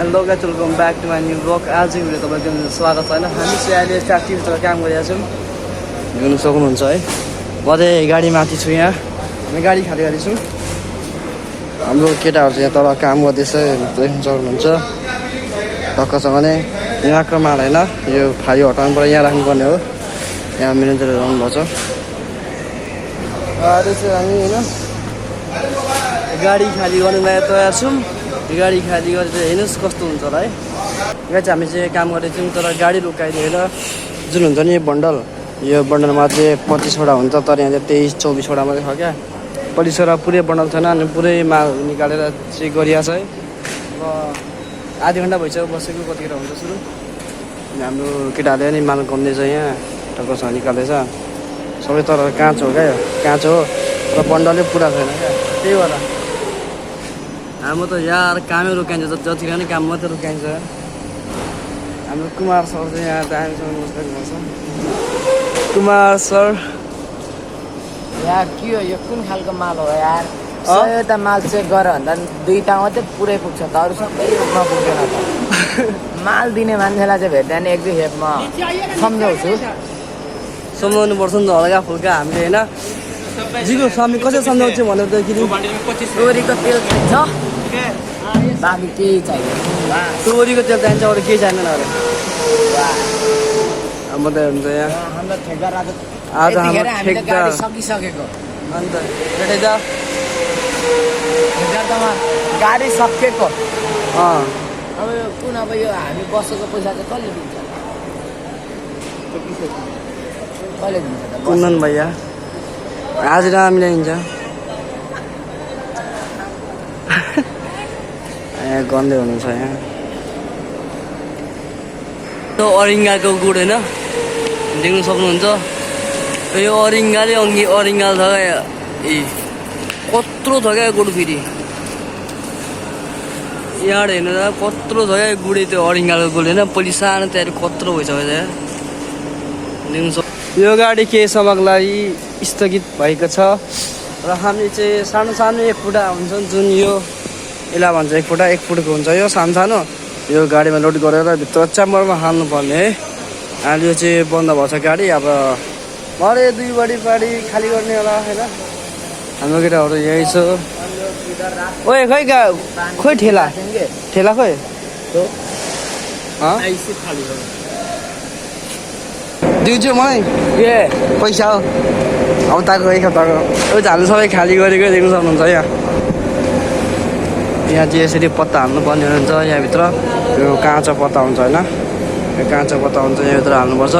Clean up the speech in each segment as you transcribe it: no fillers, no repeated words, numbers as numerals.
Hello guys, welcome back to my new blog. आजको video तपाईँको स्वागत छ होइन। हामी चाहिँ अहिले फ्याक्ट्रीभित्र काम गरिरहेको छौँ, हेर्नु सक्नुहुन्छ है। म चाहिँ गाडी माथि छु, यहाँ हामी गाडी खाली गर्दैछौँ। हाम्रो केटाहरू चाहिँ यहाँ तल काम गर्दैछ, देख्नु सक्नुहुन्छ। टक्कसँग नै यहाँको माल होइन, यो फायो हटाउनुबाट यहाँ राख्नुपर्ने हो। यहाँ म्यानेजरहरू आउनुभएको छ। अहिले चाहिँ हामी होइन गाडी खाली गर्नु लागि तयार छौँ। गाडी खाली गरेर हेर्नुहोस् कस्तो हुन्छ होला है। यहाँ चाहिँ हामी चाहिँ काम गर्दैछौँ, तर गाडी रोकाइदिएर जुन हुन्छ नि बन्डल, यो बन्डलमा चाहिँ 25वटा हुन्छ, तर यहाँ चाहिँ 23-24वटा मात्रै छ क्या। 25वटा पुरै बन्डल छैन, अनि पुरै माल निकालेर चाहिँ गरिरहेको छ है। अब आधी घन्टा भइसक्यो बसेको, कतिखेर हुन्छ सुरु। अनि हाम्रो केटाहरूले नि माल गन्दैछ, यहाँ टक्कसँग निकाल्दैछ सबै। तर काँचो हो क्या, यो काँचो हो र बन्डलै पुरा छैन क्या, त्यही भएर हाम्रो त यार कामै रोकाइन्छ, जतिखेर नै काम मात्रै रोकाइन्छ। हाम्रो कुमार सर चाहिँ यहाँ दामीसँग नमस्कार गर्छ। कुमार सर यार के हो यो, कुन खालको माल हो यार? सयवटा माल चेक गर भन्दा 2टा मात्रै पुरै पुग्छ त, अरू सबै रूपमा पुग्दैन त। माल दिने मान्छेलाई चाहिँ भेट्दा नि 1-2 खेप म सम्झाउँछु। सम्झाउनु पर्छ नि त हल्का फुल्का हामीले होइन। जीको स्वामी कसरी सम्झाउँछु भनेर त कि तोरीको तेल चाहिन्छ, बाँकी केही चाहिदैन। तोरीको तेल चाहिन्छ, अरू केही चाहिँदैन अरे। अब त हुन्छ यहाँ हाम्रो ठेकदार आज हाम्रो ठेकदार सकिसकेको। अन्त ठेकदार गाडी सकिएको। अँ अब यो कुन, अब यो हामी बसेको पैसा चाहिँ कसले दिन्छ? कसले दिन्छ त? कुन्दन भैया हाजिरा मिलाइन्छ। यहाँ गन्दै हुनुहुन्छ यहाँ। त्यो अरिङ्गाको गुड होइन, देख्नु सक्नुहुन्छ। यो अरिङ्गाले अरिङ्गा छ क्या, ए कत्रो छ क्या गुड। फेरि यहाँ हेर्नु त कत्रो छ क्या गुडे, त्यो अरिङ्गाको गुड होइन। पहिले सानो तयारी कत्रो भइसक्यो त्यहाँ, देख्नु सक्छ। यो गाडी केही समयको लागि स्थगित भएको छ र हामी चाहिँ सानो सानो 1 फुटा हुन्छ जुन यो यसलाई भन्छ 1 फुटा 1 फुटको हुन्छ यो सानो सानो। यो गाडीमा लोड गरेर भित्र च्याम्बरमा हाल्नुपर्ने है। अहिले यो चाहिँ बन्द भएको छ गाडी। अब भरे 2 बडी खाली गर्ने होला होइन। हाम्रो केटाहरू यही छ। ओए खै खोइ ठेला खोइ दिउँछु मलाई के पैसा हो हप्ताको 1 हप्ताको। यो झालु सबै खाली गरेको देख्नु सक्नुहुन्छ। यहाँ चाहिँ यसरी पत्ता हाल्नुपर्ने हुन्छ यहाँभित्र। यो काँचो पत्ता हुन्छ होइन, यो काँचो पत्ता हुन्छ, यहाँभित्र हाल्नुपर्छ।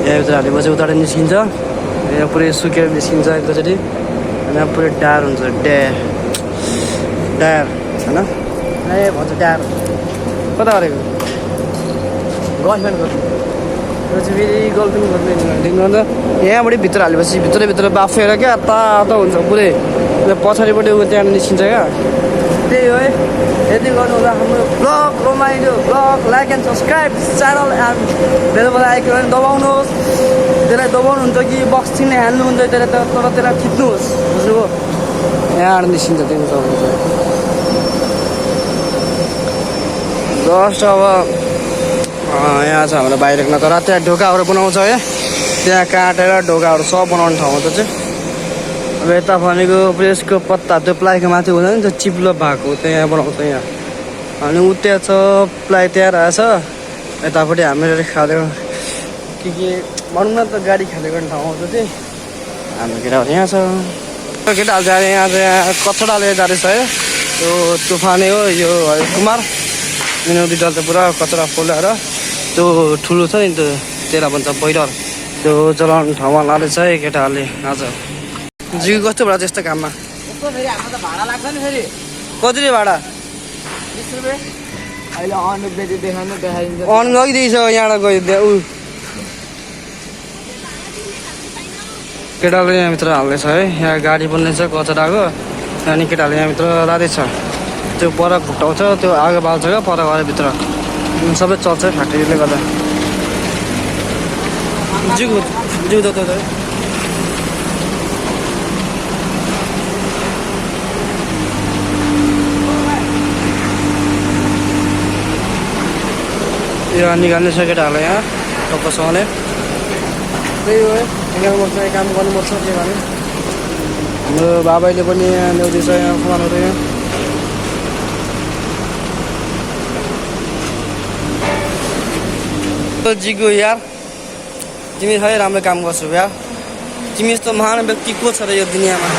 यहाँभित्र हालेपछि उता निस्किन्छ, यहाँ पुरै सुकेर निस्किन्छ एकैचोटि। अनि यहाँ पुरै डार हुन्छ, डायर होइन, ए भन्छ डायर। कता गरेको गर्लफ्रेन्डको, यो चाहिँ फेरि गर्लफ्रेन्ड गर्दैन देख्नु त। यहाँबाट भित्र हालेपछि भित्र बाफेर क्या तातो हुन्छ पुरै। पछाडिपट्टि त्यहाँ निस्किन्छ क्या, त्यही हो है। यति गर्नु होला हाम्रो ब्लग रमाइलो blog. Like and subscribe channel and bell icon पनि दबाउनुहोस्। त्यसलाई दबाउनुहुन्छ कि बक्स चिन्ने हाल्नुहुन्छ, त्यसलाई तर त्यसलाई खिच्नुहोस्, बुझ्नुभयो। यहाँबाट निस्किन्छ देख्नु सक्नुहुन्छ। जस्ट अब यहाँ छ हाम्रो बाहिरको तर त्यहाँ ढोकाहरू बनाउँछ है, त्यहाँ काटेर ढोकाहरू सब बनाउने ठाउँ त चाहिँ। अब यता भनेको प्रेसको पत्ता, त्यो प्लाईको माथि हुँदैन नि, त्यो चिप्लो भएको त्यहाँ बनाउँछ यहाँ। अनि उता छ प्लाई तयार आएछ। यतापट्टि हामीले खाले के भनौँ न त, गाडी खाली गर्ने ठाउँ आउँछ चाहिँ। हाम्रो केटाहरू यहाँ छ। केटाहरू जाने यहाँ चाहिँ कचडाले जाँदैछ है। त्यो तुफानै हो यो कुमार। यिनीहरू दुईवटा त पुरा कचडा पोलेर त्यो ठुलो छ नि, त्यो त्यसलाई भन्छ बैलर, त्यो जलाउने ठाउँमा लाँदैछ है केटाहरूले आज। जिउ कस्तो भाडा त्यस्तो काममा? भाडा लाग्छ नि फेरि। कति भाडा? 20 रुपियाँ। अहिले अनुपेटी देखाइदिन्छ। अन गइदिएछ यहाँबाट गइदिए ऊ केटाले यहाँभित्र हाल्दैछ है। यहाँ गाडी बन्दैछ कचडाको, अनि केटाले यहाँभित्र लाँदैछ। त्यो पर खुट्टाउँछ, त्यो आगो बाल्छ क्या पर घर भित्र, सबै चल्छ फ्याक्ट्रीले गर्दा। जिउ त यो निकाल्ने छ केटाहरूलाई यहाँ टक्कसँगले त्यही हो निकाल्नुपर्छ काम गर्नुपर्छ के भने हाम्रो बाबाले पनि यहाँ ल्याउँदैछ यहाँ सामानहरू यहाँ जिगो यार तिमी खै राम्रो काम गर्छौ यार तिमी यस्तो महान व्यक्ति को छ र यो दुनियाँमा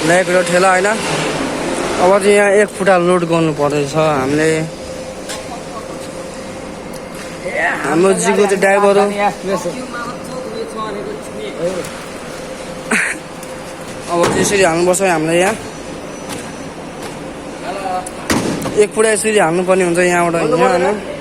ल्याएको ठेला होइन अब चाहिँ यहाँ 1 फुटा लोड गर्नु पर्दैछ हामीले हाम्रो जिगो चाहिँ ड्राइभर हो अब यसरी हाल्नुपर्छ हामीलाई यहाँ 1 फुटा यसरी हाल्नुपर्ने हुन्छ यहाँबाट यहाँ